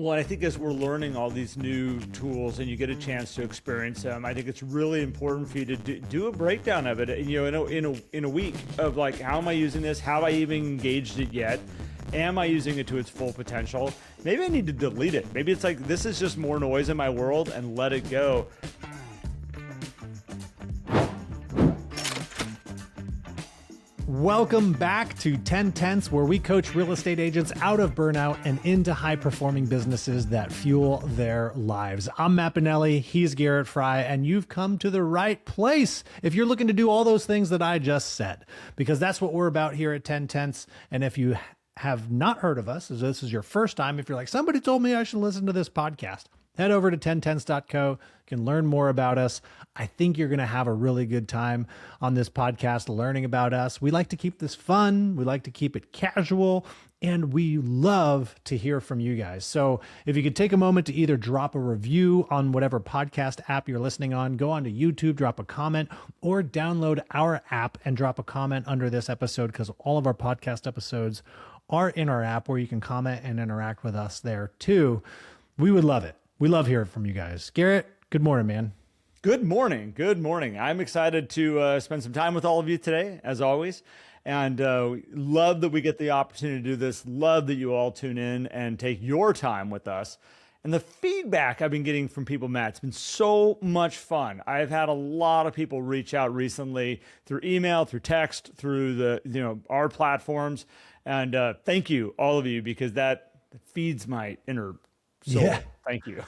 Well, I think as we're learning all these new tools and you get a chance to experience them, I think it's really important for you to do a breakdown of it. In a week of like, how am I using this? Have I even engaged it yet? Am I using it to its full potential? Maybe I need to delete it. Maybe it's like, this is just more noise in my world, and let it go. Welcome back to 10 Tenths, where we coach real estate agents out of burnout and into high-performing businesses that fuel their lives. I'm Matt Bonelli, he's Garrett Fry, and you've come to the right place if you're looking to do all those things that I just said, because that's what we're about here at 10 Tenths. And if you have not heard of us, as this is your first time, if you're like, somebody told me I should listen to this podcast, head over to 10tenths.co. You can learn more about us. I think you're going to have a really good time on this podcast learning about us. We like to keep this fun. We like to keep it casual, and we love to hear from you guys. So if you could take a moment to either drop a review on whatever podcast app you're listening on, go onto YouTube, drop a comment, or download our app and drop a comment under this episode, because all of our podcast episodes are in our app where you can comment and interact with us there too. We would love it. We love hearing from you guys. Garrett, good morning, man. Good morning. Good morning. I'm excited to spend some time with all of you today, as always. And love that we get the opportunity to do this. Love that you all tune in and take your time with us. And the feedback I've been getting from people, Matt, it's been so much fun. I've had a lot of people reach out recently through email, through text, through our platforms. And thank you, all of you, because that feeds my inner soul. Yeah. Thank you.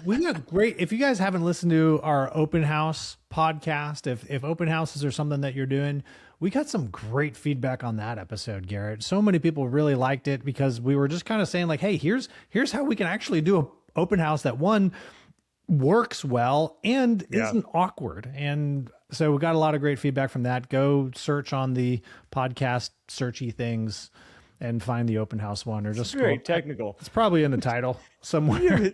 We got great. If you guys haven't listened to our open house podcast, if open houses are something that you're doing, we got some great feedback on that episode, Garrett. So many people really liked it because we were just kind of saying like, hey, here's how we can actually do an open house that, one, works well and isn't awkward. And so we got a lot of great feedback from that. Go search on the podcast searchy things and find the open house one, or just very technical. It's probably in the title somewhere.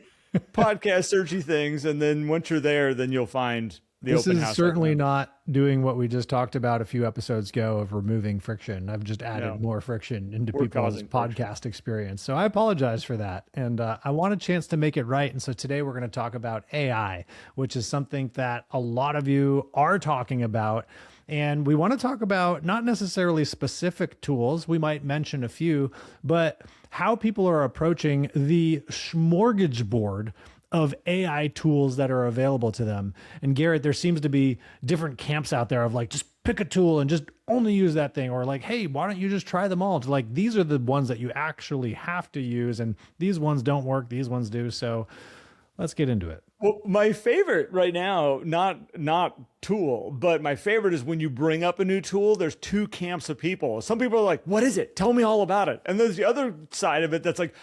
Podcast searchy things, and then once you're there, then you'll find the open house. This is certainly not doing what we just talked about a few episodes ago of removing friction. I've just added more friction into people's podcast experience. So I apologize for that. And I want a chance to make it right. And so today we're going to talk about AI, which is something that a lot of you are talking about. And we want to talk about not necessarily specific tools, we might mention a few, but how people are approaching the smorgasbord of AI tools that are available to them. And Garrett, there seems to be different camps out there of like, just pick a tool and just only use that thing. Or like, hey, why don't you just try them all? To like, these are the ones that you actually have to use, and these ones don't work, these ones do. So let's get into it. Well, my favorite right now, not tool, but my favorite is when you bring up a new tool, there's two camps of people. Some people are like, what is it? Tell me all about it. And there's the other side of it that's like,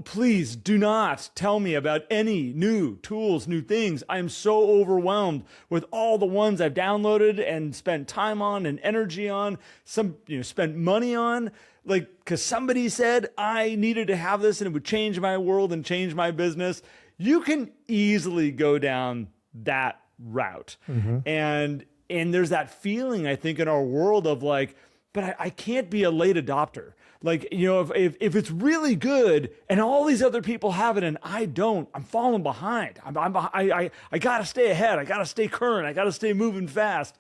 please do not tell me about any new tools, new things. I'm so overwhelmed with all the ones I've downloaded and spent time on and energy on, spent money on, like, because somebody said I needed to have this and it would change my world and change my business. You can easily go down that route. Mm-hmm. And there's that feeling, I think, in our world of like, but I can't be a late adopter. Like, if it's really good and all these other people have it and I don't, I'm falling behind. I got to stay ahead. I got to stay current. I got to stay moving fast.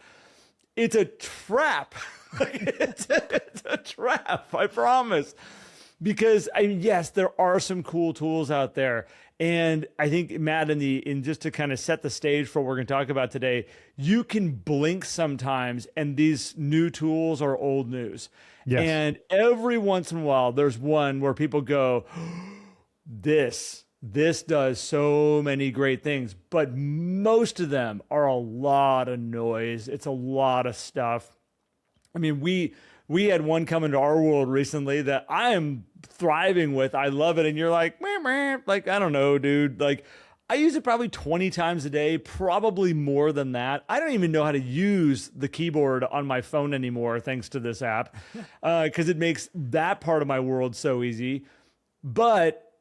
It's a trap. It's a trap, I promise. Because yes, there are some cool tools out there. And I think, Matt, in just to kind of set the stage for what we're going to talk about today, you can blink sometimes and these new tools are old news. Yes. And every once in a while, there's one where people go, this does so many great things, but most of them are a lot of noise. It's a lot of stuff. I mean, we had one come into our world recently that I am thriving with. I love it. And you're like, meh, meh. Like, I don't know, dude. Like, I use it probably 20 times a day, probably more than that. I don't even know how to use the keyboard on my phone anymore, thanks to this app, because it makes that part of my world so easy. But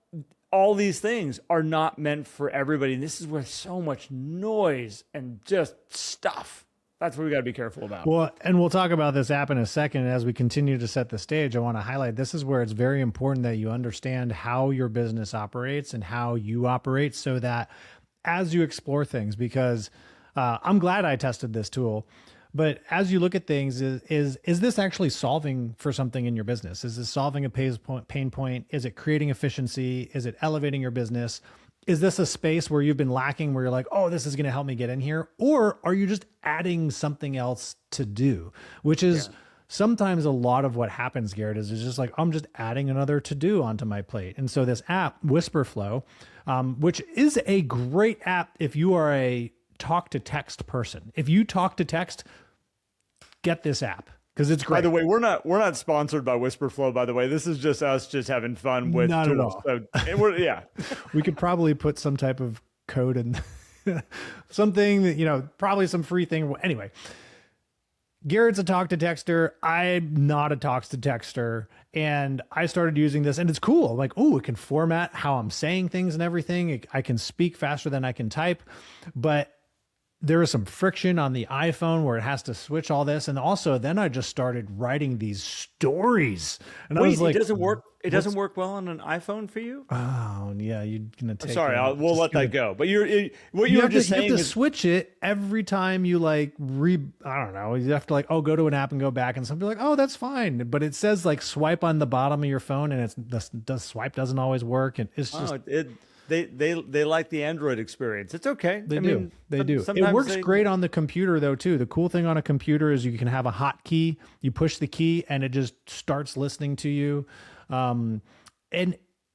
all these things are not meant for everybody. And this is where so much noise and just stuff That's what we got to be careful about. Well, and we'll talk about this app in a second. As we continue to set the stage, I want to highlight this is where it's very important that you understand how your business operates and how you operate so that as you explore things, because I'm glad I tested this tool, but as you look at things, is this actually solving for something in your business? Is this solving a pain point? Is it creating efficiency? Is it elevating your business? Is this a space where you've been lacking, where you're like, oh, this is going to help me get in here? Or are you just adding something else to do, which is sometimes a lot of what happens, Garrett, is it's just like, I'm just adding another to do onto my plate. And so this app, Whispr Flow, which is a great app if you are a talk to text person. If you talk to text, get this app. Because it's great. By the way, we're not sponsored by Whispr Flow. By the way, this is just us just having fun with not tools. at all. So, yeah, we could probably put some type of code in something that, probably some free thing. Anyway, Garrett's a talk to texter. I'm not a talk to texter. And I started using this and it's cool. I'm like, oh, it can format how I'm saying things and everything. I can speak faster than I can type, but there is some friction on the iPhone where it has to switch all this. And also then I just started writing these stories and I was like, it doesn't work. It doesn't work well on an iPhone for you. Oh yeah. You're going to take, we'll let that go. But you were just saying you have to switch it every time you I don't know. You have to go to an app and go back and somebody like, oh, that's fine. But it says swipe on the bottom of your phone and the swipe doesn't always work. And it's just, They like the Android experience. It's okay. They do. It works great on the computer though too. The cool thing on a computer is you can have a hotkey. You push the key and it just starts listening to you, and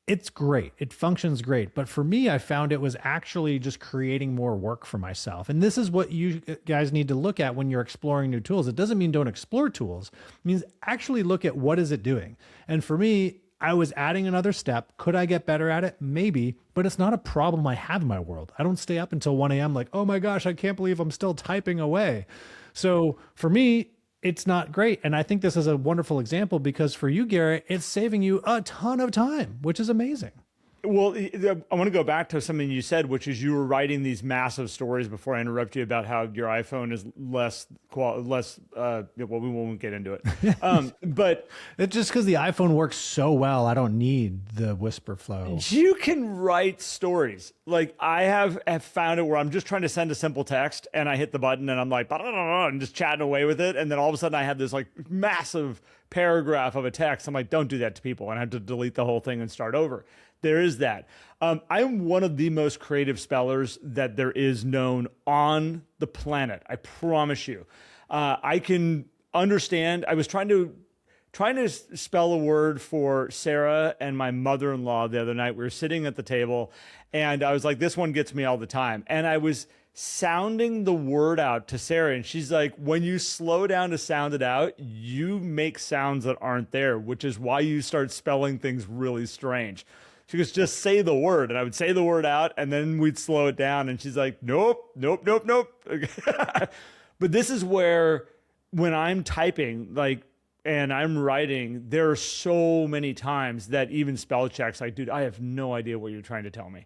it's great. It functions great. But for me, I found it was actually just creating more work for myself. And this is what you guys need to look at when you're exploring new tools. It doesn't mean don't explore tools. It means actually look at what is it doing. And for me, I was adding another step. Could I get better at it? Maybe, but it's not a problem I have in my world. I don't stay up until 1 a.m. like, oh my gosh, I can't believe I'm still typing away. So for me, it's not great. And I think this is a wonderful example because for you, Garrett, it's saving you a ton of time, which is amazing. Well, I want to go back to something you said, which is you were writing these massive stories before I interrupt you about how your iPhone is less. Well, we won't get into it. But it's just because the iPhone works so well. I don't need the Whispr Flow. You can write stories. Like I have found it where I'm just trying to send a simple text and I hit the button and I'm like, and just chatting away with it. And then all of a sudden I have this massive paragraph of a text. I'm like, don't do that to people. And I have to delete the whole thing and start over. There is that. I'm one of the most creative spellers that there is known on the planet. I promise you. I can understand. I was trying to spell a word for Sarah and my mother-in-law the other night. We were sitting at the table and I was like, this one gets me all the time. And I was sounding the word out to Sarah and she's like, when you slow down to sound it out, you make sounds that aren't there, which is why you start spelling things really strange. She goes, just say the word. And I would say the word out and then we'd slow it down. And she's like, nope. But this is where when I'm typing, and I'm writing, there are so many times that even spell checks, dude, I have no idea what you're trying to tell me.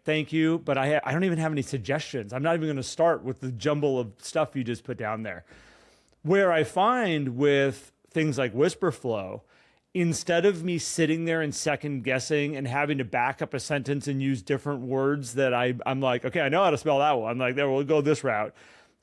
Thank you, but I don't even have any suggestions. I'm not even going to start with the jumble of stuff you just put down there. Where I find with things like Whispr Flow, instead of me sitting there and second guessing and having to back up a sentence and use different words that I'm like, okay, I know how to spell that one. I'm like, there, we'll go this route.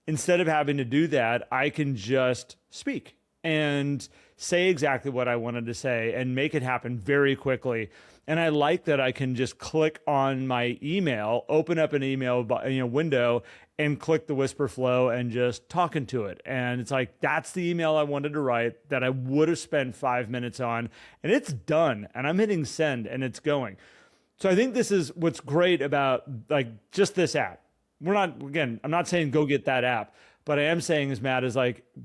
Instead of having to do that, I can just speak and say exactly what I wanted to say and make it happen very quickly. And I like that I can just click on my email, open up an email window and click the Whispr Flow and just talking to it. And it's like, that's the email I wanted to write that I would have spent 5 minutes on and it's done and I'm hitting send and it's going. So I think this is what's great about just this app. I'm not saying go get that app, but I am saying is Matt is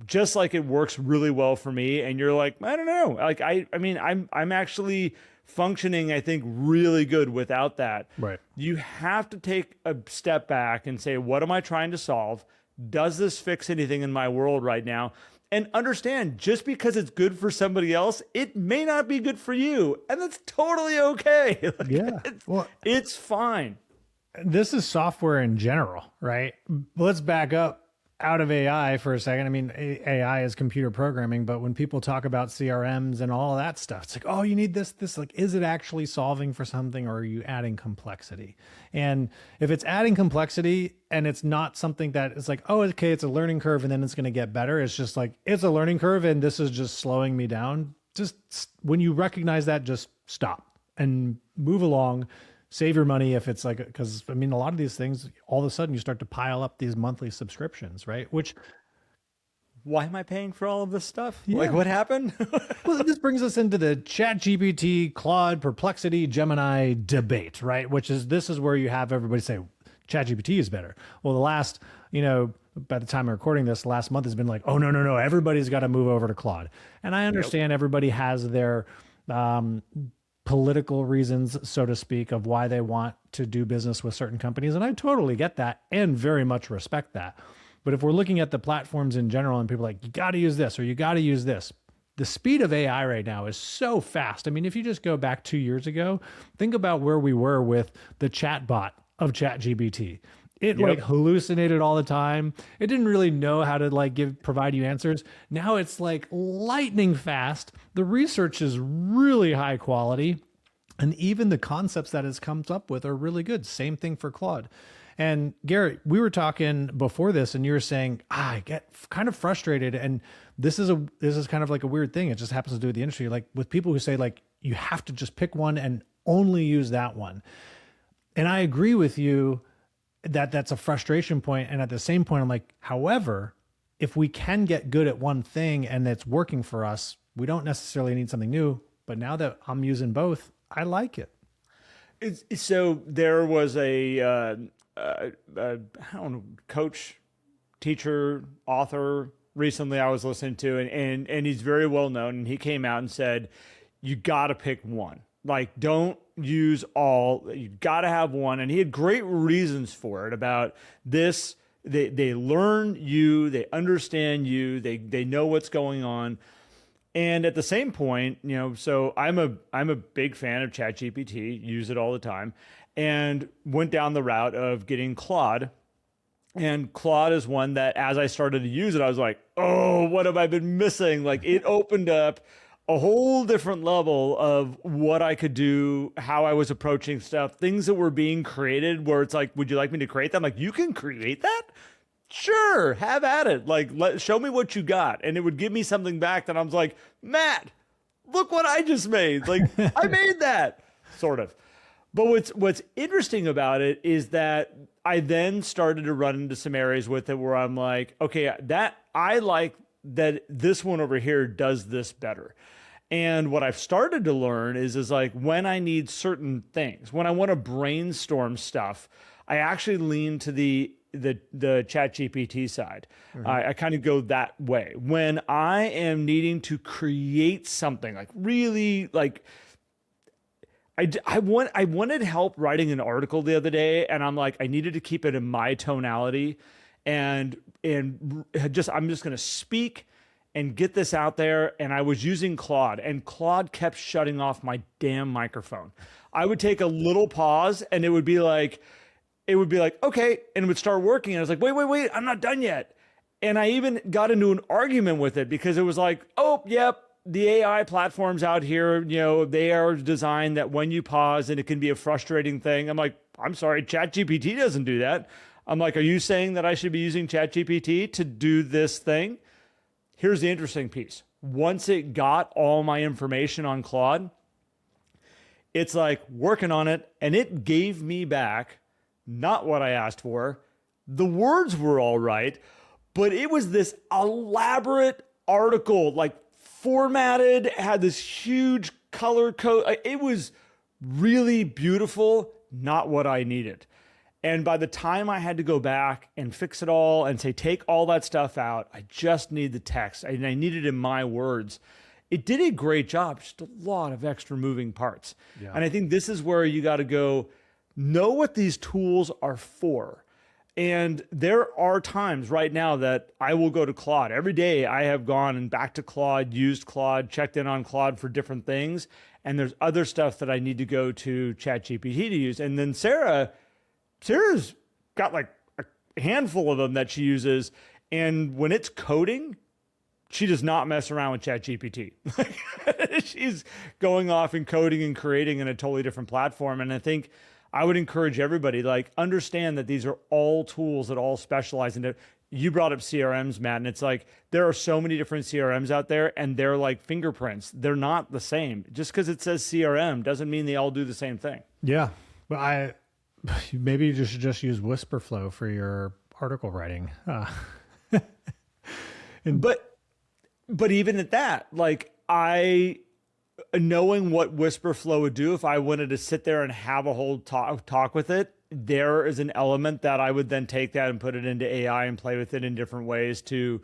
just like it works really well for me. And you're like, I don't know. I'm actually functioning, I think, really good without that. Right. You have to take a step back and say, what am I trying to solve? Does this fix anything in my world right now? And understand, just because it's good for somebody else, it may not be good for you. And that's totally okay. It's fine. This is software in general, right? Let's back up. out of AI for a second. I mean, AI is computer programming, but when people talk about CRMs and all of that stuff, it's like, oh, you need this. Like, is it actually solving for something, or are you adding complexity? And if it's adding complexity and it's not something that is like, oh, okay, it's a learning curve and then it's going to get better. It's just like, it's a learning curve and this is just slowing me down. Just when you recognize that, just stop and move along. Save your money if it's like, because I mean, a lot of these things, all of a sudden you start to pile up these monthly subscriptions, right? Which, Why am I paying for all of this stuff? yeah. Like, what happened? Well, this brings us into the ChatGPT, Claude, Perplexity, Gemini debate, right? This is where you have everybody say ChatGPT is better. Well, the last, by the time I'm recording this, last month has been like, oh, no, everybody's got to move over to Claude. And I understand everybody has their, political reasons, so to speak, of why they want to do business with certain companies. And I totally get that and very much respect that. But if we're looking at the platforms in general and people are like, you got to use this or you got to use this, the speed of AI right now is so fast. I mean, if you just go back 2 years ago, think about where we were with the chatbot of ChatGPT. It like hallucinated all the time. It didn't really know how to provide you answers. Now it's like lightning fast. The research is really high quality. And even the concepts that it's come up with are really good. Same thing for Claude. And Garrett, we were talking before this and you were saying, I get kind of frustrated. And this is kind of like a weird thing. It just happens to do with the industry. Like with people who say like, you have to just pick one and only use that one. And I agree with you that that's a frustration point. And at the same point, I'm like, however, if we can get good at one thing and it's working for us, we don't necessarily need something new. But now that I'm using both, I like it. So there was I don't know, coach, teacher, author recently I was listening to, and he's very well known. And he came out and said, you got to pick one. Like, don't use all, you got to have one. And he had great reasons for it about this. They learn you, they understand you, they know what's going on. And at the same point, so I'm a big fan of ChatGPT, use it all the time, and went down the route of getting Claude. And Claude is one that as I started to use it, I was like, oh, what have I been missing? Like, it opened up a whole different level of what I could do, how I was approaching stuff, things that were being created where it's like, would you like me to create that? I'm like, you can create that? Sure, have at it. Like, show me what you got. And it would give me something back that I was like, Matt, look what I just made. Like, I made that, sort of. But what's interesting about it is that I then started to run into some areas with it where I'm like, okay, that I like that this one over here does this better. And what I've started to learn is like when I need certain things, when I want to brainstorm stuff, I actually lean to the ChatGPT side. Mm-hmm. I kind of go that way. When I am needing to create something like really like, I wanted help writing an article the other day, and I'm like, I needed to keep it in my tonality, and I'm just going to speak and get this out there. And I was using Claude, and Claude kept shutting off my damn microphone. I would take a little pause, and it would be like, okay, and it would start working. And I was like, wait, I'm not done yet. And I even got into an argument with it because it was like, oh, yep. The AI platforms out here, they are designed that when you pause and it can be a frustrating thing. I'm like, I'm sorry, ChatGPT doesn't do that. I'm like, are you saying that I should be using ChatGPT to do this thing? Here's the interesting piece. Once it got all my information on Claude, it's like working on it, and it gave me back not what I asked for. The words were all right, but it was this elaborate article, like formatted, had this huge color code. It was really beautiful, not what I needed. And by the time I had to go back and fix it all and say, take all that stuff out, I just need the text. And I need it in my words. It did a great job, just a lot of extra moving parts. Yeah. And I think this is where you got to go know what these tools are for. And there are times right now that I will go to Claude. Every day I have gone and back to Claude, used Claude, checked in on Claude for different things. And there's other stuff that I need to go to ChatGPT to use. And then Sarah's got like a handful of them that she uses. And when it's coding, she does not mess around with ChatGPT. She's going off and coding and creating in a totally different platform. And I think I would encourage everybody, like, understand that these are all tools that all specialize in it. You brought up CRMs, Matt, and it's like there are so many different CRMs out there, and they're like fingerprints. They're not the same. Just because it says CRM doesn't mean they all do the same thing. Yeah, but maybe you should just use Whispr Flow for your article writing. But even at that, like, knowing what Whispr Flow would do if I wanted to sit there and have a whole talk with it, there is an element that I would then take that and put it into AI and play with it in different ways to,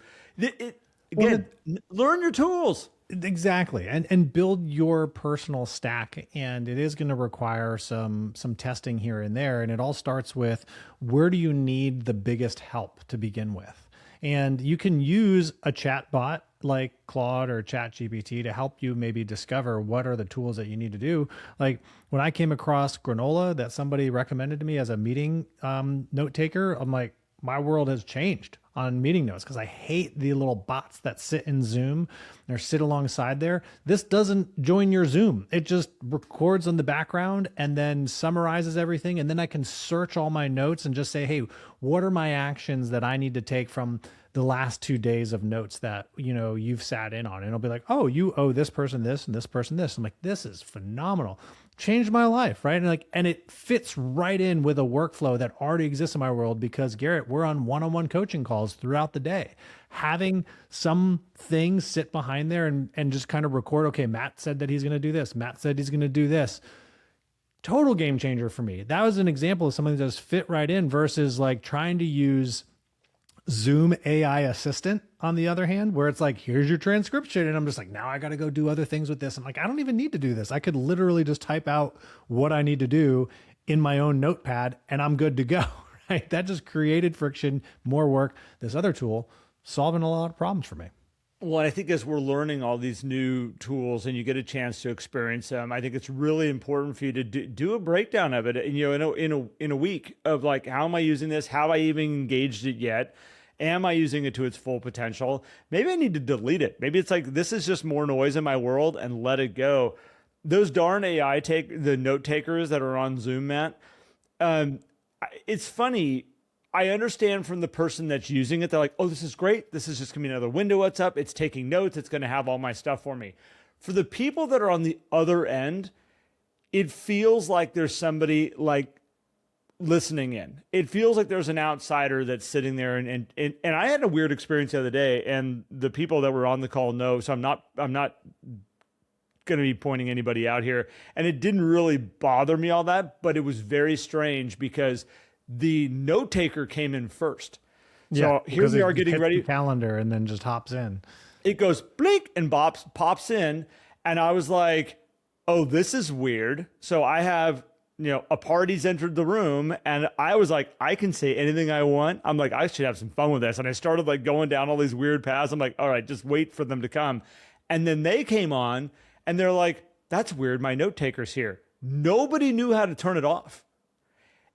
learn your tools. Exactly. And build your personal stack. And it is going to require some testing here and there. And it all starts with, where do you need the biggest help to begin with? And you can use a chat bot like Claude or ChatGPT to help you maybe discover what are the tools that you need to do. Like when I came across Granola that somebody recommended to me as a meeting note taker, I'm like, my world has changed on meeting notes because I hate the little bots that sit in Zoom or sit alongside there. This doesn't join your Zoom. It just records on the background and then summarizes everything. And then I can search all my notes and just say, hey, what are my actions that I need to take from the last 2 days of notes that, you know, you've sat in on? And it'll be like, oh, you owe this person this and this person this. I'm like, this is phenomenal. Changed my life, right? And it fits right in with a workflow that already exists in my world because, Garrett, we're on one-on-one coaching calls throughout the day. Having some things sit behind there and just kind of record, okay, Matt said that he's going to do this. Matt said he's going to do this. Total game changer for me. That was an example of something that just fit right in versus like trying to use Zoom AI assistant on the other hand, where it's like, here's your transcription. And I'm just like, now I got to go do other things with this. I'm like, I don't even need to do this. I could literally just type out what I need to do in my own notepad and I'm good to go. Right? That just created friction, more work. This other tool solving a lot of problems for me. Well, I think as we're learning all these new tools and you get a chance to experience them, I think it's really important for you to do a breakdown of it. And, you know, in a week of like, how am I using this? Have I even engaged it yet? Am I using it to its full potential? Maybe I need to delete it. Maybe it's like, this is just more noise in my world and let it go. Those darn the note takers that are on Zoom, Matt. It's funny. I understand from the person that's using it, they're like, oh, this is great. This is just gonna be another window what's up. It's taking notes. It's gonna have all my stuff for me. For the people that are on the other end, it feels like there's somebody like listening in. It feels like there's an outsider that's sitting there and I had a weird experience the other day, and the people that were on the call know, so I'm not going to be pointing anybody out here. And it didn't really bother me all that, but it was very strange because the note taker came in first. So here we are getting ready. The calendar and then just hops in. It goes blink and pops in. And I was like, oh, this is weird. So I have, you know, a party's entered the room and I was like, I can say anything I want. I'm like, I should have some fun with this. And I started like going down all these weird paths. I'm like, all right, just wait for them to come. And then they came on and they're like, that's weird. My note taker's here. Nobody knew how to turn it off.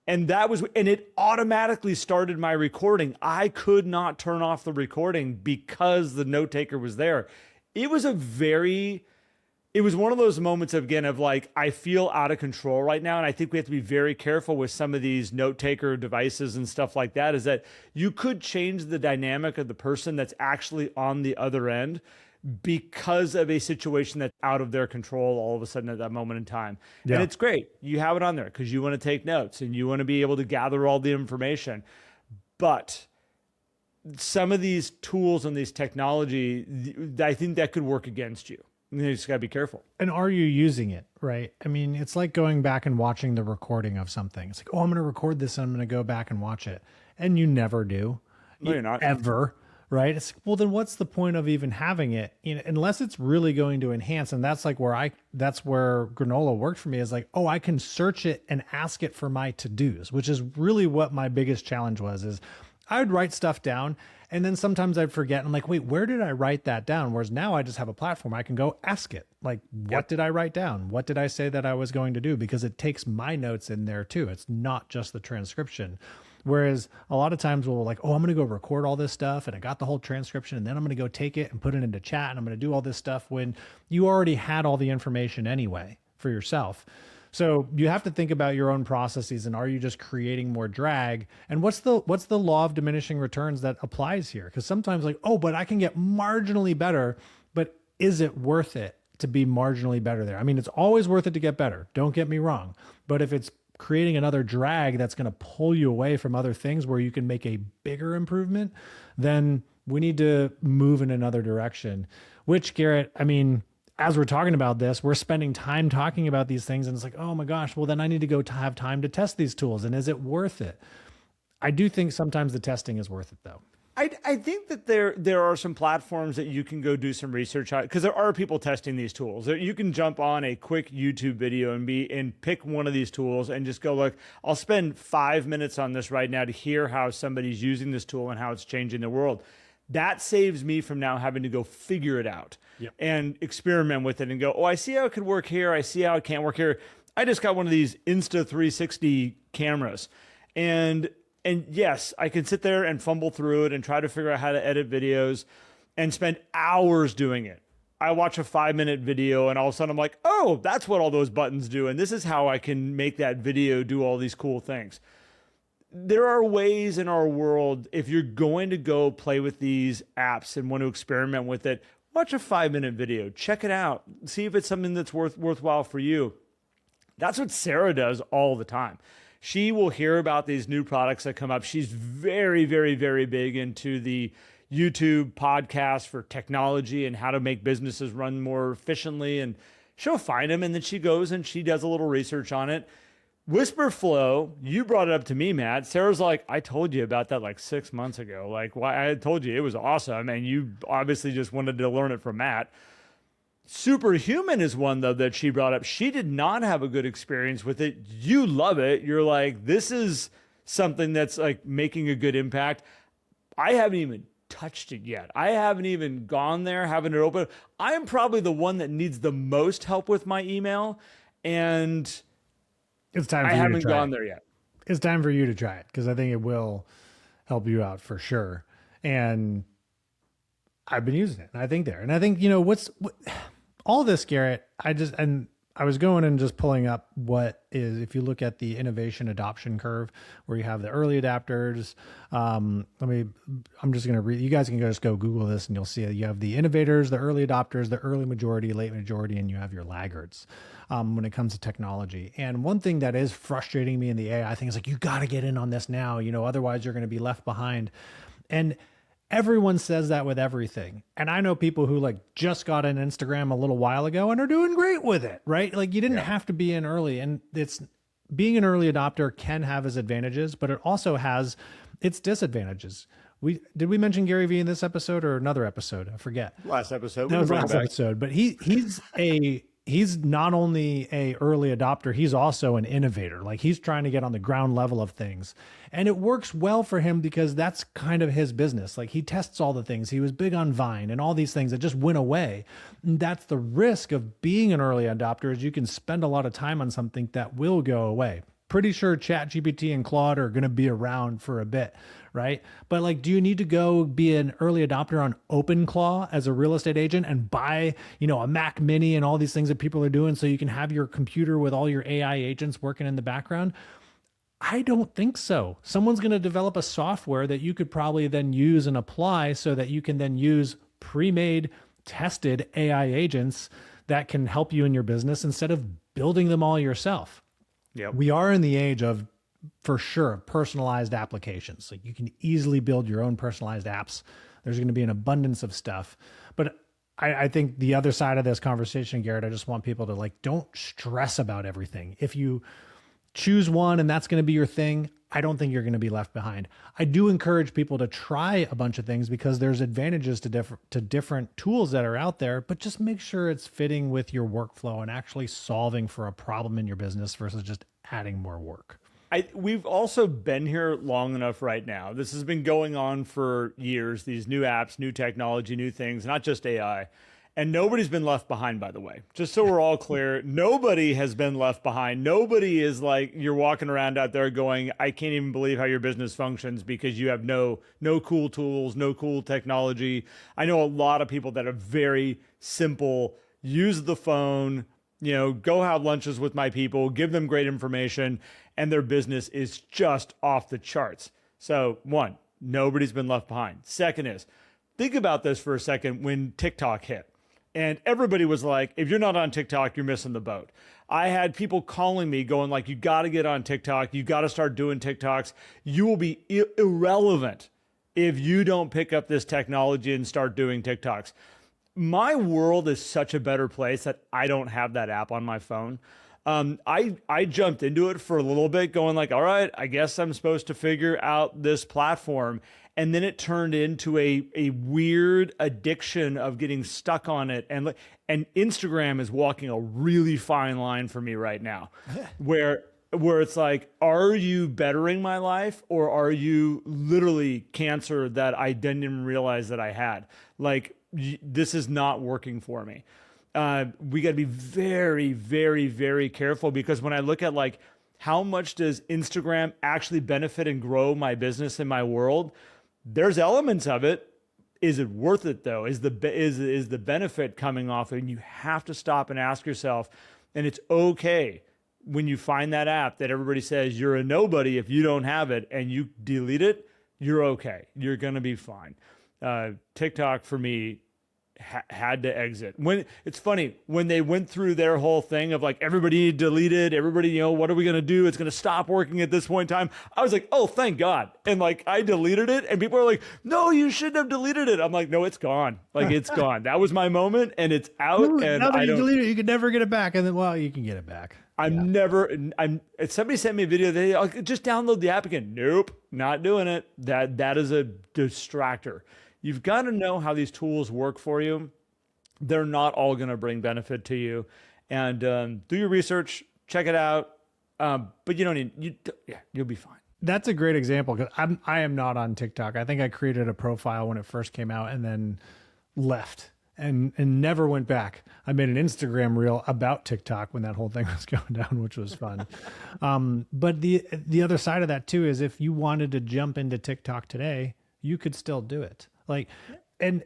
And it automatically started my recording. I could not turn off the recording because the note taker was there. It was one of those moments of like, I feel out of control right now. And I think we have to be very careful with some of these note taker devices and stuff like that, is that you could change the dynamic of the person that's actually on the other end because of a situation that's out of their control all of a sudden at that moment in time. Yeah. And it's great. You have it on there because you want to take notes and you want to be able to gather all the information. But some of these tools and these technology, I think that could work against you. You just got to be careful. And are you using it, right? I mean, it's like going back and watching the recording of something. It's like, oh, I'm going to record this and I'm going to go back and watch it. And you never do. No, you're not. Ever. Right? It's well, then what's the point of even having it? You know, unless it's really going to enhance. And that's like that's where Granola worked for me, is like, oh, I can search it and ask it for my to-dos, which is really what my biggest challenge was, is I would write stuff down and then sometimes I'd forget. I'm like, wait, where did I write that down? Whereas now I just have a platform. I can go ask it. Like, what did I write down? What did I say that I was going to do? Because it takes my notes in there too. It's not just the transcription. Whereas a lot of times we'll like, oh, I'm going to go record all this stuff and I got the whole transcription and then I'm going to go take it and put it into chat and I'm going to do all this stuff when you already had all the information anyway for yourself. So you have to think about your own processes and are you just creating more drag? And what's the law of diminishing returns that applies here? Because sometimes like, oh, but I can get marginally better, but is it worth it to be marginally better there? I mean, it's always worth it to get better. Don't get me wrong. But if it's creating another drag that's going to pull you away from other things where you can make a bigger improvement, then we need to move in another direction. Which, Garrett, I mean, as we're talking about this, we're spending time talking about these things and it's like, oh my gosh, well then I need to go to have time to test these tools. And is it worth it? I do think sometimes the testing is worth it though. I think that there are some platforms that you can go do some research on because there are people testing these tools. You can jump on a quick YouTube video and pick one of these tools and just go, look, I'll spend 5 minutes on this right now to hear how somebody's using this tool and how it's changing the world. That saves me from now having to go figure it out and experiment with it and go, oh, I see how it could work here. I see how it can't work here. I just got one of these Insta360 cameras and yes, I can sit there and fumble through it and try to figure out how to edit videos and spend hours doing it. I watch a 5-minute video and all of a sudden I'm like, oh, that's what all those buttons do. And this is how I can make that video do all these cool things. There are ways in our world, if you're going to go play with these apps and want to experiment with it, watch a 5-minute video, check it out, see if it's something that's worthwhile for you. That's what Sarah does all the time. She will hear about these new products that come up. She's very, very, very big into the YouTube podcast for technology and how to make businesses run more efficiently. And she'll find them and then she goes and she does a little research on it. Whispr Flow, you brought it up to me, Matt. Sarah's like, I told you about that like 6 months ago. Like, why I told you it was awesome. And you obviously just wanted to learn it from Matt. Superhuman is one, though, that she brought up. She did not have a good experience with it. You love it. You're like, this is something that's like making a good impact. I haven't even touched it yet. I haven't even gone there, haven't it open. I'm probably the one that needs the most help with my email. And it's time for I you haven't to try gone it. there yet. It's time for you to try it because I think it will help you out for sure. And I've been using it and I think you know, all this, Garrett, I was going and just pulling up what is, if you look at the innovation adoption curve where you have the early adapters, I'm just going to read, you guys can just go Google this and you'll see it. You have the innovators, the early adopters, the early majority, late majority, and you have your laggards when it comes to technology. And one thing that is frustrating me in the AI thing is like, you got to get in on this now, you know, otherwise you're going to be left behind. And everyone says that with everything. And I know people who like just got an Instagram a little while ago and are doing great with it, right? Like you didn't have to be in early, and it's being an early adopter can have its advantages, but it also has its disadvantages. Did we mention Gary Vee in this episode or another episode? I forget. Last episode. That was last episode, but he's not only a early adopter, he's also an innovator. Like he's trying to get on the ground level of things. And it works well for him because that's kind of his business. Like he tests all the things. He was big on Vine and all these things that just went away. And that's the risk of being an early adopter, is you can spend a lot of time on something that will go away. Pretty sure ChatGPT and Claude are going to be around for a bit, right? But like, do you need to go be an early adopter on OpenClaw as a real estate agent and buy, you know, a Mac Mini and all these things that people are doing so you can have your computer with all your AI agents working in the background? I don't think so. Someone's going to develop a software that you could probably then use and apply so that you can then use pre-made, tested AI agents that can help you in your business instead of building them all yourself. Yep. We are in the age of, for sure, personalized applications. Like you can easily build your own personalized apps. There's going to be an abundance of stuff. But I think the other side of this conversation, Garrett, I just want people to like, don't stress about everything. If you choose one and that's going to be your thing, I don't think you're going to be left behind. I do encourage people to try a bunch of things because there's advantages to different tools that are out there, but just make sure it's fitting with your workflow and actually solving for a problem in your business versus just adding more work. We've also been here long enough right now. This has been going on for years, these new apps, new technology, new things, not just AI. And nobody's been left behind, by the way. Just so we're all clear, nobody has been left behind. Nobody is like you're walking around out there going, I can't even believe how your business functions because you have no cool tools, no cool technology. I know a lot of people that are very simple, use the phone, go have lunches with my people, give them great information, and their business is just off the charts. So one, nobody's been left behind. Second is, think about this for a second when TikTok hit. And everybody was like, if you're not on TikTok, you're missing the boat. I had people calling me going like, you got to get on TikTok. You got to start doing TikToks. You will be irrelevant if you don't pick up this technology and start doing TikToks. My world is such a better place that I don't have that app on my phone. I jumped into it for a little bit going like, all right, I guess I'm supposed to figure out this platform. And then it turned into a weird addiction of getting stuck on it. And Instagram is walking a really fine line for me right now where it's like, are you bettering my life or are you literally cancer that I didn't even realize that I had? Like, this is not working for me. We got to be very, very, very careful because when I look at like, how much does Instagram actually benefit and grow my business and my world? There's elements of it. Is it worth it though? Is the benefit coming off it? And you have to stop and ask yourself, and it's okay when you find that app that everybody says you're a nobody if you don't have it and you delete it, you're okay. You're going to be fine. TikTok for me had to exit. When it's funny when they went through their whole thing of like everybody deleted, everybody, what are we gonna do? It's gonna stop working at this point in time. I was like, oh, thank God. And like I deleted it, and people are like, no, you shouldn't have deleted it. I'm like, no, it's gone. Like it's gone. That was my moment, and it's out. And now that you delete it, you can never get it back. And then, well, you can get it back. Somebody sent me a video. They just download the app again. Nope, not doing it. That is a distractor. You've got to know how these tools work for you. They're not all going to bring benefit to you. And do your research, check it out. But you don't need, you'll be fine. That's a great example because I am not on TikTok. I think I created a profile when it first came out and then left and never went back. I made an Instagram reel about TikTok when that whole thing was going down, which was fun. But the other side of that too is if you wanted to jump into TikTok today, you could still do it. Like, and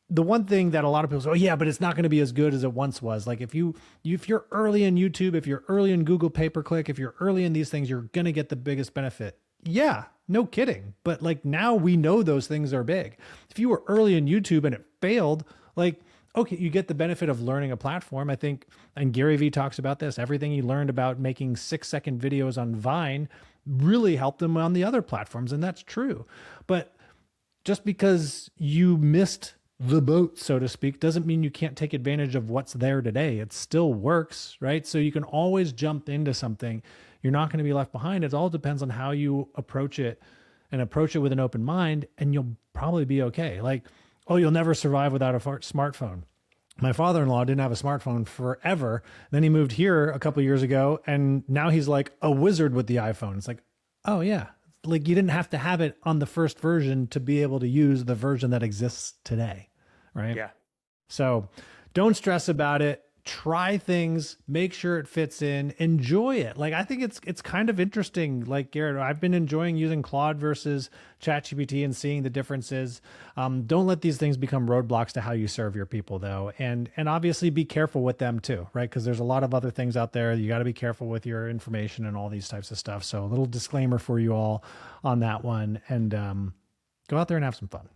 the one thing that a lot of people say, oh yeah, but it's not going to be as good as it once was. Like if you're early in YouTube, if you're early in Google pay-per-click, if you're early in these things, you're going to get the biggest benefit. Yeah, no kidding. But like now we know those things are big. If you were early in YouTube and it failed, like, okay, you get the benefit of learning a platform. I think, and Gary Vee talks about this, everything he learned about making 6-second videos on Vine really helped him on the other platforms. And that's true. But just because you missed the boat, so to speak, doesn't mean you can't take advantage of what's there today. It still works, right? So you can always jump into something. You're not going to be left behind. It all depends on how you approach it and approach it with an open mind, and you'll probably be okay. Like, oh, you'll never survive without a smartphone. My father-in-law didn't have a smartphone forever. Then he moved here a couple of years ago, and now he's like a wizard with the iPhone. It's like, oh yeah. Like you didn't have to have it on the first version to be able to use the version that exists today, right? Yeah. So don't stress about it. Try things, make sure it fits in, enjoy it. Like I think it's kind of interesting. Like Garrett, I've been enjoying using Claude versus ChatGPT and seeing the differences. Don't let these things become roadblocks to how you serve your people though. And obviously be careful with them too, right? Because there's a lot of other things out there. You got to be careful with your information and all these types of stuff. So a little disclaimer for you all on that one, and go out there and have some fun.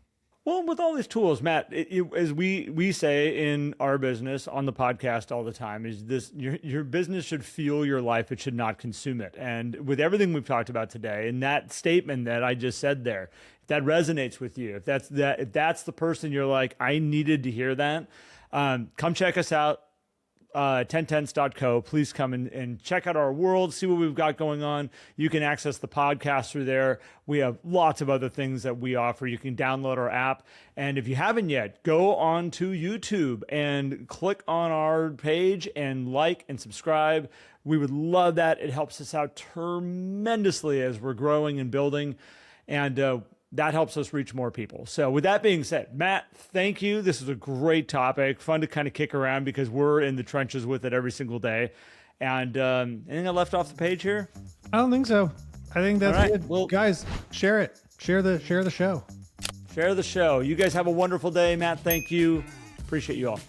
Well, with all these tools, Matt, as we say in our business on the podcast all the time, is this your business should fuel your life. It should not consume it. And with everything we've talked about today and that statement that I just said there, if that resonates with you, if that's the person you're like, I needed to hear that, come check us out. 10tenths.co. Please come and check out our world, see what we've got going on. You can access the podcast through there. We have lots of other things that we offer. You can download our app. And if you haven't yet, go on to YouTube and click on our page and like and subscribe. We would love that. It helps us out tremendously as we're growing and building. And that helps us reach more people. So with that being said, Matt, thank you. This is a great topic, fun to kind of kick around because we're in the trenches with it every single day. And anything I left off the page here? I don't think so. I think that's right. good. Well, guys, share it. Share the show. Share the show. You guys have a wonderful day. Matt, thank you. Appreciate you all.